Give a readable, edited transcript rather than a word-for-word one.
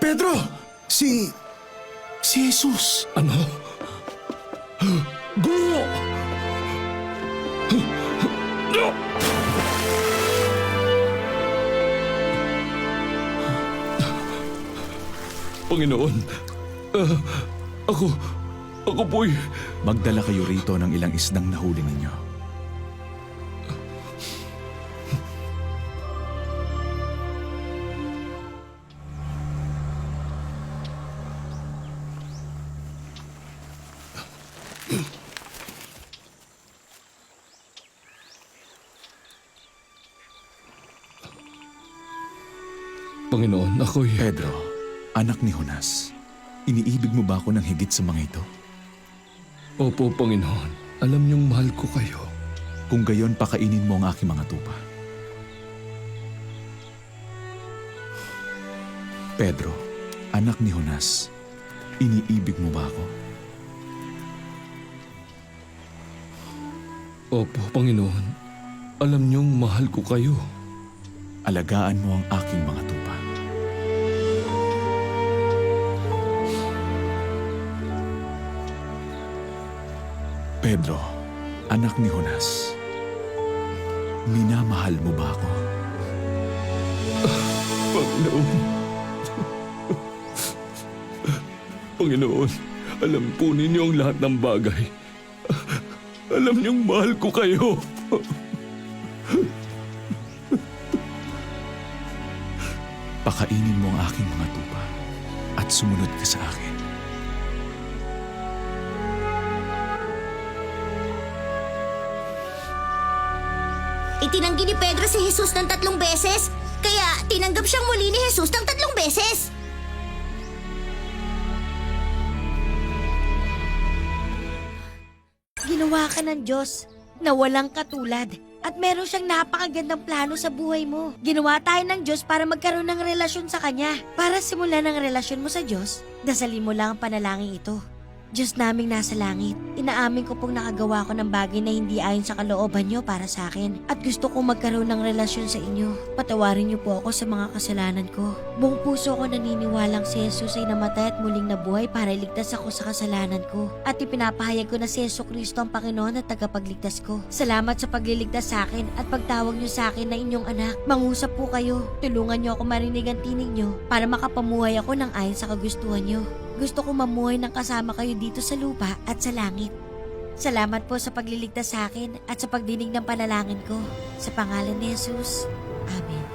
Pedro! Si Jesus. Ano? Gungo! Panginoon, ako po'y... Magdala kayo rito ng ilang isdang nahuli ninyo. Panginoon, ako'y... Pedro, anak ni Jonas, iniibig mo ba ako ng higit sa mga ito? Opo, Panginoon. Alam niyong mahal ko kayo. Kung gayon, pakainin mo ang aking mga tupa. Pedro, anak ni Jonas, iniibig mo ba ako? Opo, Panginoon. Alam niyong mahal ko kayo. Alagaan mo ang aking mga tupa. Pedro, anak ni Jonas, minamahal mo ba ako? Panginoon. Panginoon, alam po ninyo ang lahat ng bagay. Alam niyong mahal ko kayo. Pakainin mo ang aking mga tupa at sumunod ka sa akin. Itinanggi ni Pedro si Jesus ng 3 beses, kaya tinanggap siyang muli ni Jesus ng 3 beses. Ginawa ka ng Diyos na walang katulad at meron siyang napakagandang plano sa buhay mo. Ginawa tayo ng Diyos para magkaroon ng relasyon sa Kanya. Para simulan ang relasyon mo sa Diyos, dasalin mo lang ang panalangin ito. Diyos naming nasa langit, inaamin ko pong nakagawa ko ng bagay na hindi ayon sa kalooban niyo para sa akin at gusto kong magkaroon ng relasyon sa inyo. Patawarin niyo po ako sa mga kasalanan ko. Buong puso ko naniniwalang si Jesus ay namatay at muling nabuhay para iligtas ako sa kasalanan ko. At ipinapahayag ko na si Jesu Kristo ang Panginoon at tagapagligtas ko. Salamat sa pagliligtas sa akin at pagtawag niyo sa akin na inyong anak. Mangusap po kayo. Tulungan niyo ako marinig ang tinig niyo para makapamuhay ako ng ayon sa kagustuhan niyo. Gusto ko mamuhay ng kasama kayo dito sa lupa at sa langit. Salamat po sa pagliligtas sa akin at sa pagdinig ng panalangin ko. Sa pangalan ni Jesus. Amen.